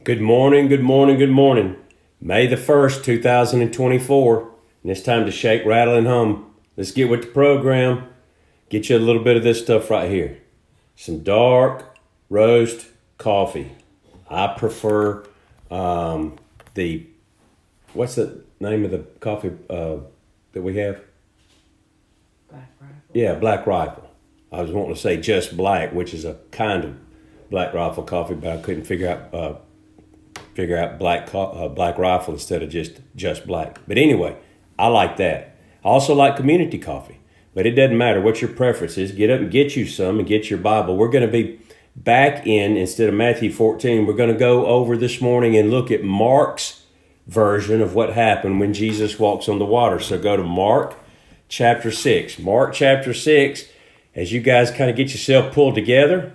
Good morning, good morning, good morning. May the 1st, 2024. And it's time to shake, rattle, and hum. Let's get with the program. Get you a little bit of this stuff right here. Some dark roast coffee. I prefer what's the name of the coffee that we have? Black Rifle. Yeah, Black Rifle. I was wanting to say just black, which is a kind of Black Rifle coffee, but I couldn't figure out Black Rifle instead of just black. But anyway, I like that. I also like community coffee, but it doesn't matter what your preference is. Get up and get you some and get your Bible. We're going to be back instead of Matthew 14, we're going to go over this morning and look at Mark's version of what happened when Jesus walks on the water. So go to Mark chapter 6. Mark chapter 6, as you guys kind of get yourself pulled together.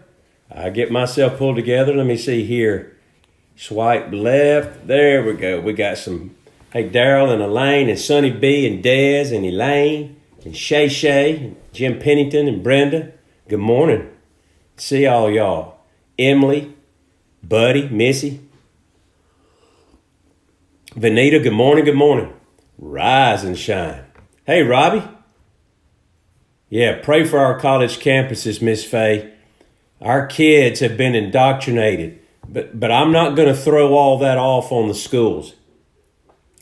I get myself pulled together. Let me see here. Swipe left. There we go. We got some, hey, Daryl and Elaine and Sonny B and Dez and Elaine and Shay and Jim Pennington and Brenda. Good morning. See all y'all. Emily, Buddy, Missy, Vanita, good morning, good morning. Rise and shine. Hey, Robbie. Yeah, pray for our college campuses, Miss Faye. Our kids have been indoctrinated, but I'm not going to throw all that off on the schools.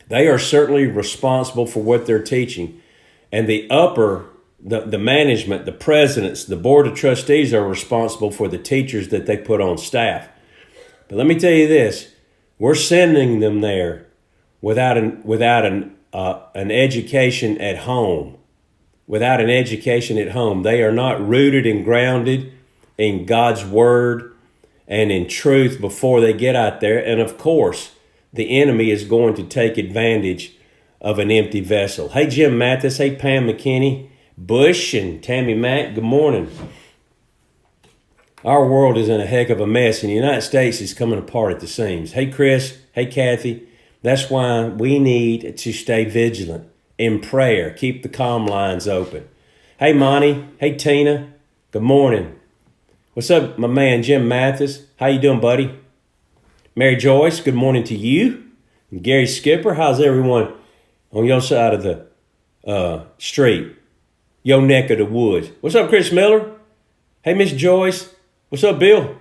They are certainly responsible for what they're teaching. And the management, the presidents, the board of trustees are responsible for the teachers that they put on staff. But let me tell you this, we're sending them there without an education at home. Without an education at home, they are not rooted and grounded in God's word and in truth before they get out there. And of course, the enemy is going to take advantage of an empty vessel. Hey, Jim Mathis. Hey, Pam McKinney, Bush and Tammy Mack. Good morning. Our world is in a heck of a mess, and the United States is coming apart at the seams. Hey, Chris. Hey, Kathy. That's why we need to stay vigilant in prayer. Keep the comm lines open. Hey, Monty. Hey, Tina. Good morning. What's up, my man, Jim Mathis? How you doing, buddy? Mary Joyce, good morning to you. And Gary Skipper, how's everyone on your side of the street? Your neck of the woods. What's up, Chris Miller? Hey, Miss Joyce. What's up, Bill?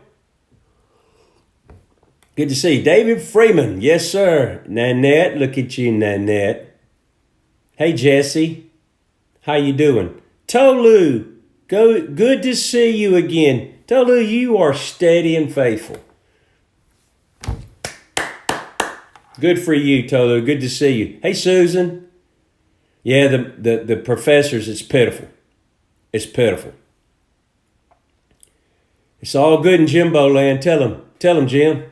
Good to see you. David Freeman. Yes, sir. Nanette, look at you, Nanette. Hey, Jesse. How you doing? Tolu, good to see you again. Tolu, you are steady and faithful. Good for you, Tolu. Good to see you. Hey, Susan. Yeah, the professors, it's pitiful. It's pitiful. It's all good in Jimbo land. Tell him, Jim.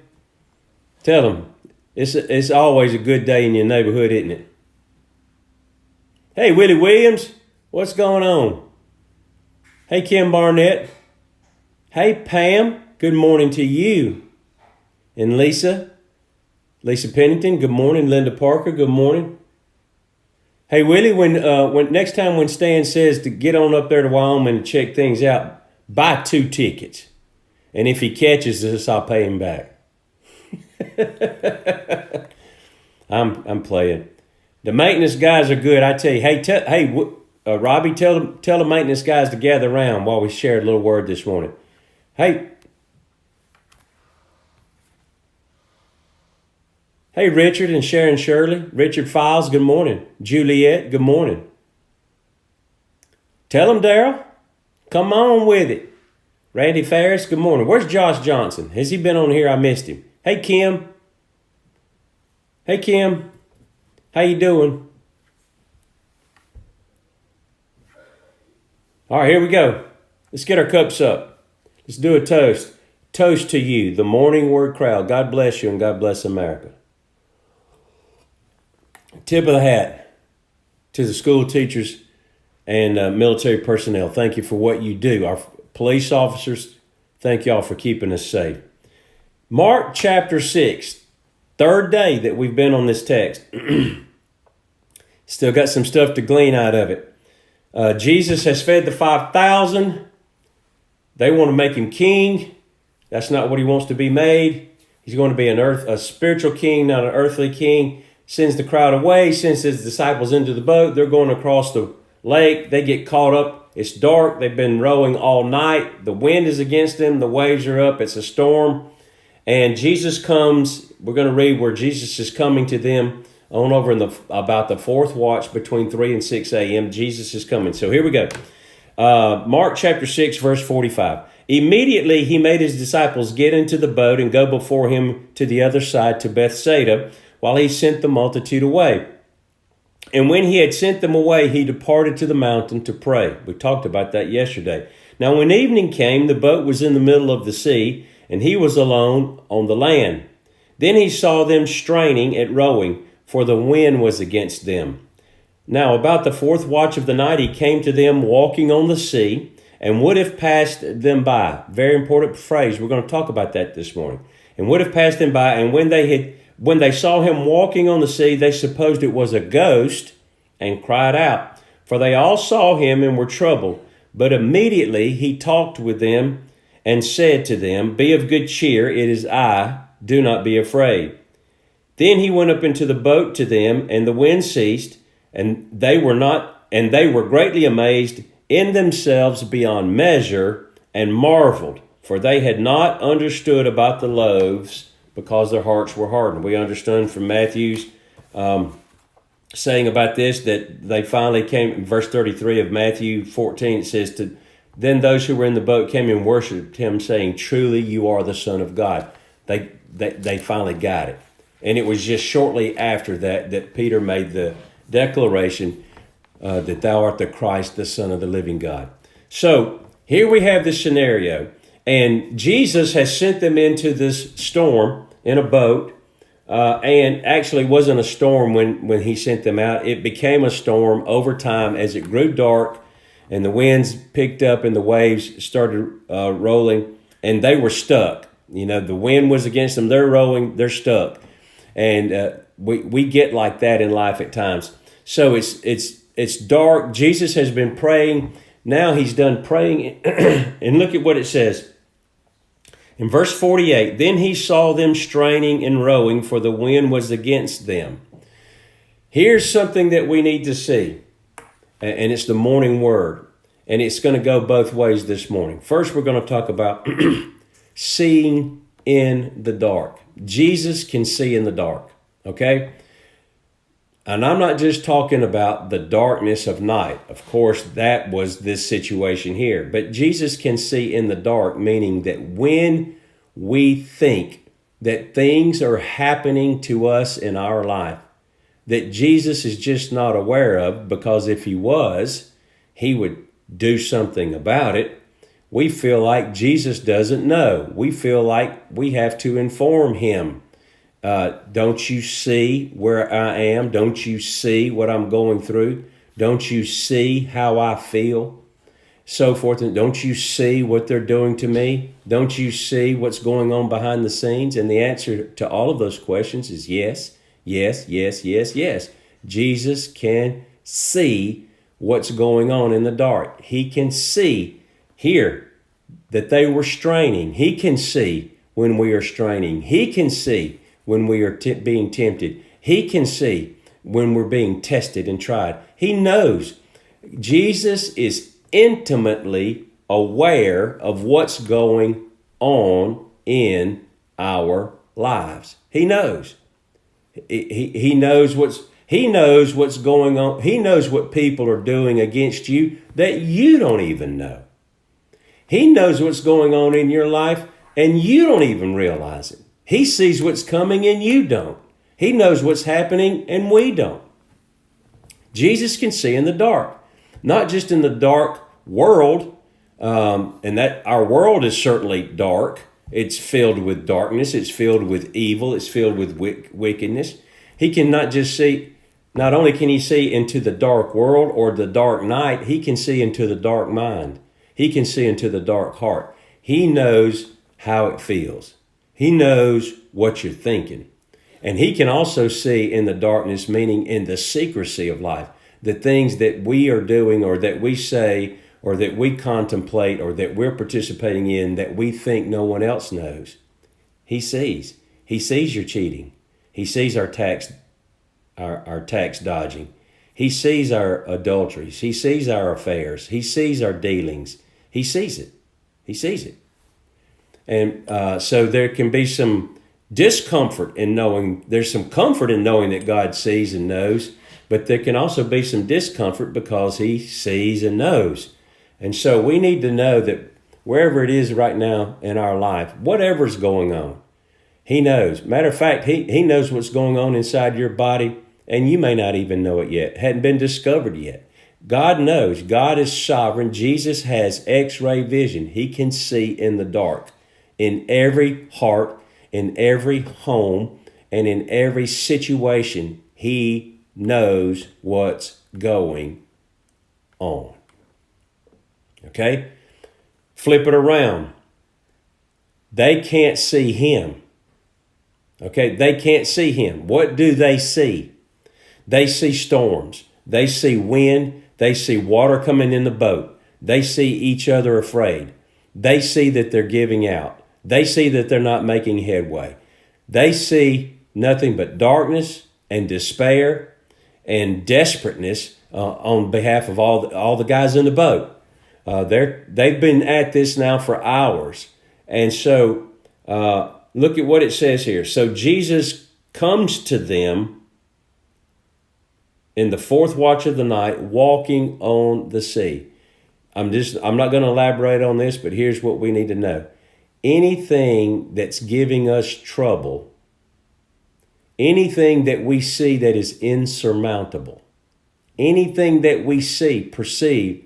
Tell him. It's always a good day in your neighborhood, isn't it? Hey, Willie Williams. What's going on? Hey, Kim Barnett. Hey, Pam. Good morning to you. And Lisa Pennington. Good morning. Linda Parker. Good morning. Hey, Willie, when next time when Stan says to get on up there to Wyoming and check things out, buy 2 tickets. And if he catches us, I'll pay him back. I'm playing. The maintenance guys are good. I tell you. Hey, Robbie, tell the maintenance guys to gather around while we share a little word this morning. Hey, Richard and Sharon Shirley. Richard Files, good morning. Juliet, good morning. Tell them, Daryl. Come on with it. Randy Ferris, good morning. Where's Josh Johnson? Has he been on here? I missed him. Hey, Kim. Hey, Kim. How you doing? All right, here we go. Let's get our cups up. Let's do a toast. Toast to you, the Morning Word crowd. God bless you and God bless America. Tip of the hat to the school teachers and military personnel. Thank you for what you do. Our police officers, thank y'all for keeping us safe. Mark chapter 6, third day that we've been on this text. Still got some stuff to glean out of it. Jesus has fed the 5,000. They want to make him king. That's not what he wants to be made. He's going to be a spiritual king, not an earthly king. Sends the crowd away, sends his disciples into the boat. They're going across the lake. They get caught up. It's dark. They've been rowing all night. The wind is against them. The waves are up. It's a storm. And Jesus comes. We're going to read where Jesus is coming to them on over in about the fourth watch between 3 and 6 a.m. Jesus is coming. So here we go. Mark chapter 6, verse 45. Immediately he made his disciples get into the boat and go before him to the other side to Bethsaida, while he sent the multitude away. And when he had sent them away, he departed to the mountain to pray. We talked about that yesterday. Now when evening came, the boat was in the middle of the sea, and he was alone on the land. Then he saw them straining at rowing, for the wind was against them. Now about the fourth watch of the night, he came to them walking on the sea, and would have passed them by. Very important phrase. We're going to talk about that this morning. And would have passed them by, and when they saw him walking on the sea, they supposed it was a ghost and cried out. For they all saw him and were troubled. But immediately he talked with them and said to them, Be of good cheer, it is I, do not be afraid. Then he went up into the boat to them, and the wind ceased, and they were greatly amazed in themselves beyond measure, and marveled, for they had not understood about the loaves, because their hearts were hardened. We understand from Matthew's saying about this that they finally came, in verse 33 of Matthew 14, it says, Then those who were in the boat came and worshipped him, saying, Truly you are the Son of God. They finally got it. And it was just shortly after that Peter made the declaration that thou art the Christ, the Son of the living God. So here we have this scenario. And Jesus has sent them into this storm in a boat. And actually it wasn't a storm when he sent them out. It became a storm over time as it grew dark and the winds picked up and the waves started rolling and they were stuck. You know, the wind was against them. They're rowing. They're stuck. And we get like that in life at times. So it's dark. Jesus has been praying. Now he's done praying. And look at what it says. In verse 48, Then he saw them straining and rowing, for the wind was against them. Here's something that we need to see. And it's the morning word. And it's going to go both ways this morning. First, we're going to talk about seeing in the dark. Jesus can see in the dark. Okay? And I'm not just talking about the darkness of night. Of course, that was this situation here. But Jesus can see in the dark, meaning that when we think that things are happening to us in our life that Jesus is just not aware of, because if he was, he would do something about it, we feel like Jesus doesn't know. We feel like we have to inform him. Don't you see where I am? Don't you see what I'm going through? Don't you see how I feel? So forth. And don't you see what they're doing to me? Don't you see what's going on behind the scenes? And the answer to all of those questions is yes, yes, yes, yes, yes. Jesus can see what's going on in the dark. He can see here that they were straining. He can see when we are straining. He can see when we are being tempted. He can see when we're being tested and tried. He knows. Jesus is intimately aware of what's going on in our lives. He knows. He knows what's going on. He knows what people are doing against you that you don't even know. He knows what's going on in your life and you don't even realize it. He sees what's coming and you don't. He knows what's happening and we don't. Jesus can see in the dark, not just in the dark world, and that our world is certainly dark. It's filled with darkness. It's filled with evil. It's filled with wickedness. He can not only can he see into the dark world or the dark night, he can see into the dark mind. He can see into the dark heart. He knows how it feels. He knows what you're thinking. And he can also see in the darkness, meaning in the secrecy of life, the things that we are doing or that we say or that we contemplate or that we're participating in that we think no one else knows. He sees. He sees your cheating. He sees our tax dodging. He sees our adulteries. He sees our affairs. He sees our dealings. He sees it. He sees it. And so there can be some discomfort in knowing, there's some comfort in knowing that God sees and knows, but there can also be some discomfort because he sees and knows. And so we need to know that wherever it is right now in our life, whatever's going on, he knows. Matter of fact, he knows what's going on inside your body, and you may not even know it yet. Hadn't been discovered yet. God knows. God is sovereign. Jesus has X-ray vision. He can see in the dark. In every heart, in every home, and in every situation, he knows what's going on. Okay? Flip it around. They can't see him. Okay? They can't see him. What do they see? They see storms. They see wind. They see water coming in the boat. They see each other afraid. They see that they're giving out. They see that they're not making headway. They see nothing but darkness and despair and desperateness on behalf of all the guys in the boat. They've been at this now for hours. And so look at what it says here. So Jesus comes to them in the fourth watch of the night, walking on the sea. I'm not going to elaborate on this, but here's what we need to know. Anything that's giving us trouble, anything that we see that is insurmountable, anything that we see, perceive,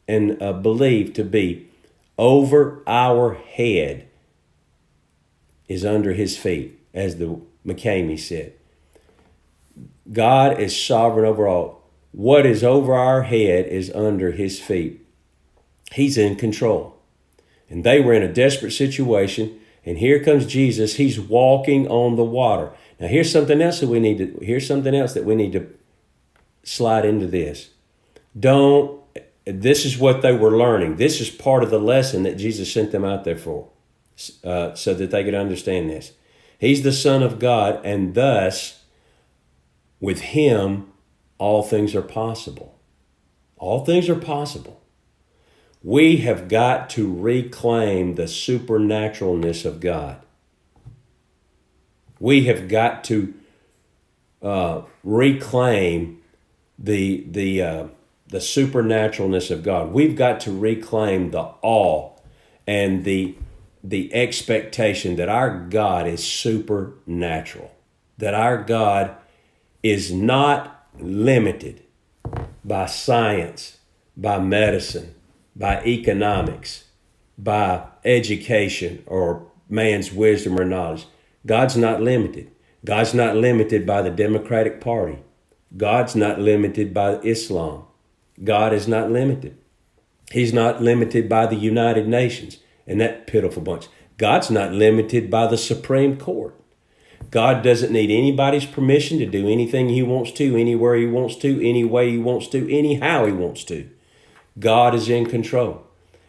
and believe to be over our head is under his feet, as the McCamey said. God is sovereign over all. What is over our head is under his feet. He's in control. And they were in a desperate situation. And here comes Jesus. He's walking on the water. Now here's something else that we need to slide into this. This is what they were learning. This is part of the lesson that Jesus sent them out there for, so that they could understand this. He's the Son of God, and thus, with him, all things are possible. All things are possible. We have got to reclaim the supernaturalness of God. We have got to reclaim the supernaturalness of God. We've got to reclaim the awe and the expectation that our God is supernatural, that our God is not limited by science, by medicine, by economics, by education, or man's wisdom or knowledge. God's not limited. God's not limited by the Democratic Party. God's not limited by Islam. God is not limited. He's not limited by the United Nations and that pitiful bunch. God's not limited by the Supreme Court. God doesn't need anybody's permission to do anything he wants to, anywhere he wants to, any way he wants to, anyhow he wants to. God is in control.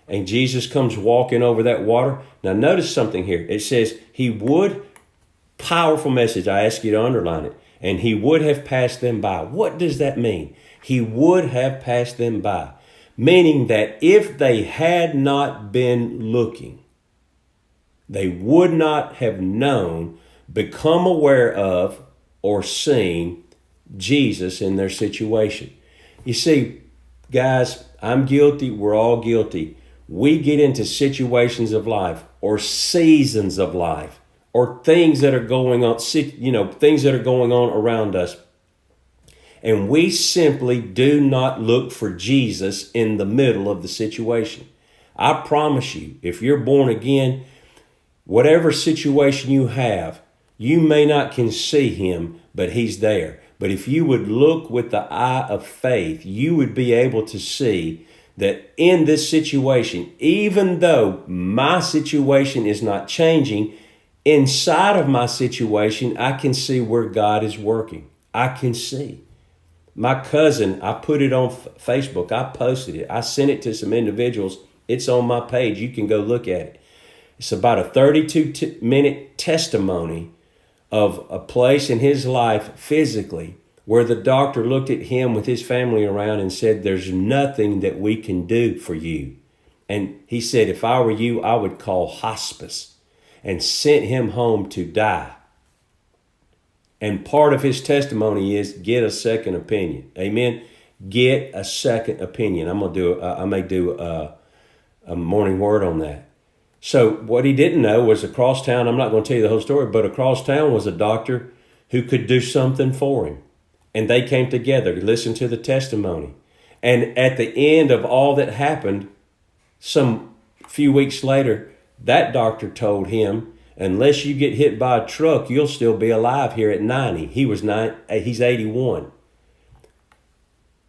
And Jesus comes walking over that water. Now notice something here. It says he would, powerful message, I ask you to underline it, and he would have passed them by. What does that mean? He would have passed them by. Meaning that if they had not been looking, they would not have known, become aware of, or seen Jesus in their situation. You see, guys, I'm guilty. We're all guilty. We get into situations of life or seasons of life or things that are going on, things that are going on around us. And we simply do not look for Jesus in the middle of the situation. I promise you, if you're born again, whatever situation you have, you may not can see him, but he's there. But if you would look with the eye of faith, you would be able to see that in this situation, even though my situation is not changing, inside of my situation, I can see where God is working. I can see. My cousin, I put it on Facebook. I posted it. I sent it to some individuals. It's on my page. You can go look at it. It's about a 32-minute testimony of a place in his life physically where the doctor looked at him with his family around and said, there's nothing that we can do for you. And he said, if I were you, I would call hospice, and sent him home to die. And part of his testimony is get a second opinion. Amen. Get a second opinion. I may do a morning word on that. So what he didn't know was across town, I'm not going to tell you the whole story, but across town was a doctor who could do something for him. And they came together to listen to the testimony. And at the end of all that happened, some few weeks later, that doctor told him, unless you get hit by a truck, you'll still be alive here at 90. He's 81.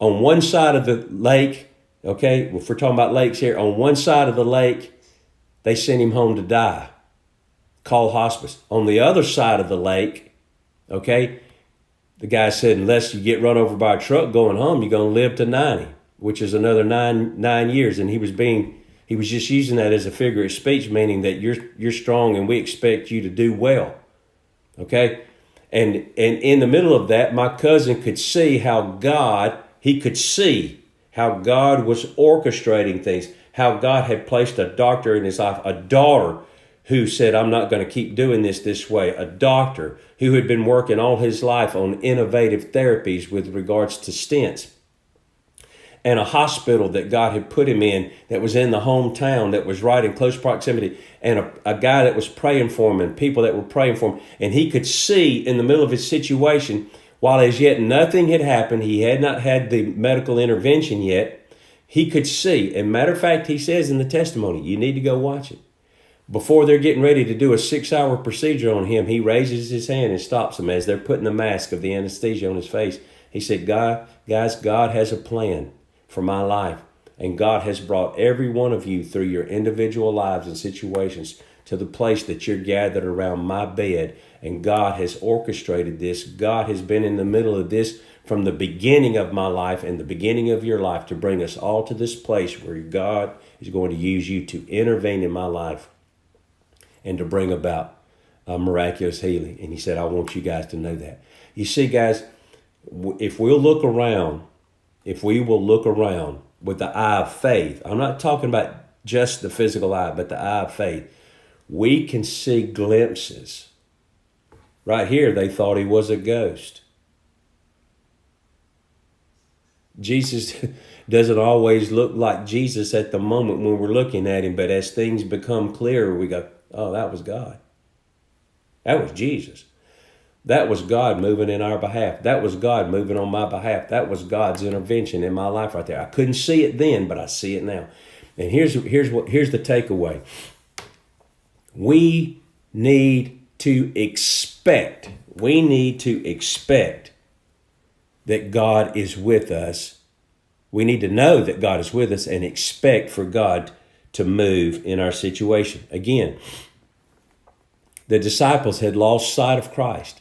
On one side of the lake, okay, if we're talking about lakes here, on one side of the lake, they sent him home to die. Call hospice. On the other side of the lake, okay, the guy said, unless you get run over by a truck going home, you're going to live to 90, which is another nine years. And he was just using that as a figure of speech, meaning that you're strong and we expect you to do well. Okay? And in the middle of that, my cousin could see how God was orchestrating things, how God had placed a doctor in his life, a daughter who said, I'm not going to keep doing this way, a doctor who had been working all his life on innovative therapies with regards to stents, and a hospital that God had put him in that was in the hometown that was right in close proximity, and a guy that was praying for him and people that were praying for him. And he could see in the middle of his situation, while as yet nothing had happened, he had not had the medical intervention yet, he could see. And matter of fact, he says in the testimony, you need to go watch it. Before they're getting ready to do a 6-hour procedure on him, he raises his hand and stops them as they're putting the mask of the anesthesia on his face. He said, guys, God has a plan for my life. And God has brought every one of you through your individual lives and situations to the place that you're gathered around my bed. And God has orchestrated this. God has been in the middle of this from the beginning of my life and the beginning of your life to bring us all to this place where God is going to use you to intervene in my life and to bring about a miraculous healing. And he said, I want you guys to know that. You see, guys, if we will look around with the eye of faith, I'm not talking about just the physical eye, but the eye of faith, we can see glimpses. Right here, they thought he was a ghost. Jesus doesn't always look like Jesus at the moment when we're looking at him, but as things become clearer, we go, oh, that was God. That was Jesus. That was God moving in our behalf. That was God moving on my behalf. That was God's intervention in my life right there. I couldn't see it then, but I see it now. And here's the takeaway. We need to expect that God is with us. We need to know that God is with us and expect for God to move in our situation. Again, the disciples had lost sight of Christ,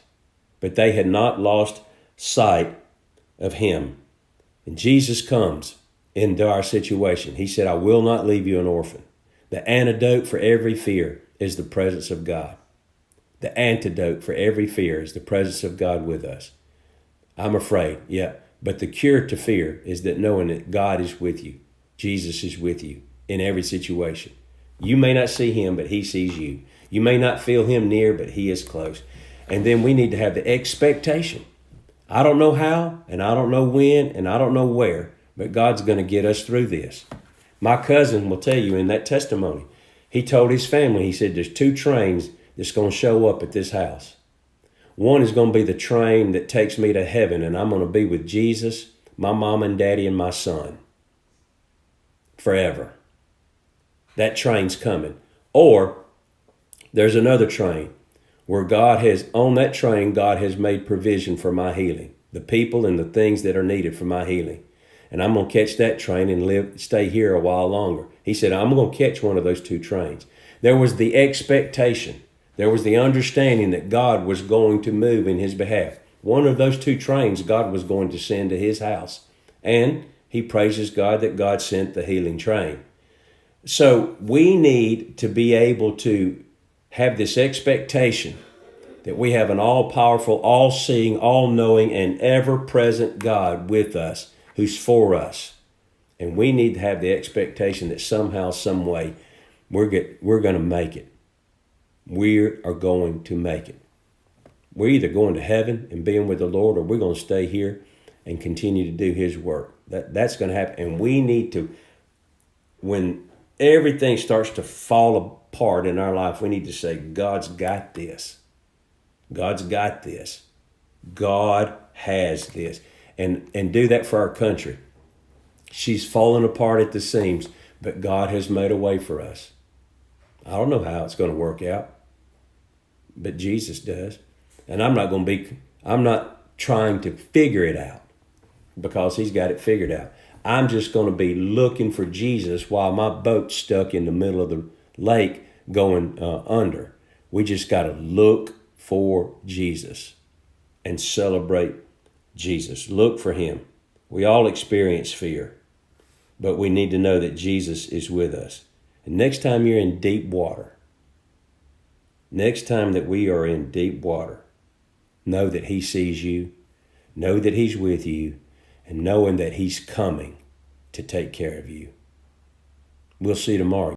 but they had not lost sight of him. And Jesus comes into our situation. He said, I will not leave you an orphan. The antidote for every fear is the presence of God. The antidote for every fear is the presence of God with us. I'm afraid, yeah, but the cure to fear is that knowing that God is with you. Jesus is with you in every situation. You may not see him, but he sees you. You may not feel him near, but he is close. And then we need to have the expectation. I don't know how, and I don't know when, and I don't know where, but God's going to get us through this. My cousin will tell you in that testimony, he told his family, he said, there's 2 trains that's going to show up at this house. One is going to be the train that takes me to heaven, and I'm going to be with Jesus, my mom and daddy, and my son forever. That train's coming. Or there's another train where on that train, God has made provision for my healing, the people and the things that are needed for my healing. And I'm going to catch that train and stay here a while longer. He said, I'm going to catch one of those 2 trains. There was the expectation. There was the understanding that God was going to move in his behalf. One of those 2 trains God was going to send to his house. And he praises God that God sent the healing train. So we need to be able to have this expectation that we have an all-powerful, all-seeing, all-knowing, and ever-present God with us who's for us. And we need to have the expectation that somehow, some way, we're going to make it. We are going to make it. We're either going to heaven and being with the Lord, or we're going to stay here and continue to do his work. That's going to happen. And we need to, when everything starts to fall apart in our life, we need to say, God's got this. God's got this. God has this. And do that for our country. She's fallen apart at the seams, but God has made a way for us. I don't know how it's going to work out, but Jesus does. And I'm not trying to figure it out because he's got it figured out. I'm just going to be looking for Jesus while my boat's stuck in the middle of the lake going under. We just got to look for Jesus and celebrate Jesus. Look for him. We all experience fear, but we need to know that Jesus is with us. And next time you're in deep water, next time that we are in deep water, know that he sees you, know that he's with you, and knowing that he's coming to take care of you. We'll see you tomorrow.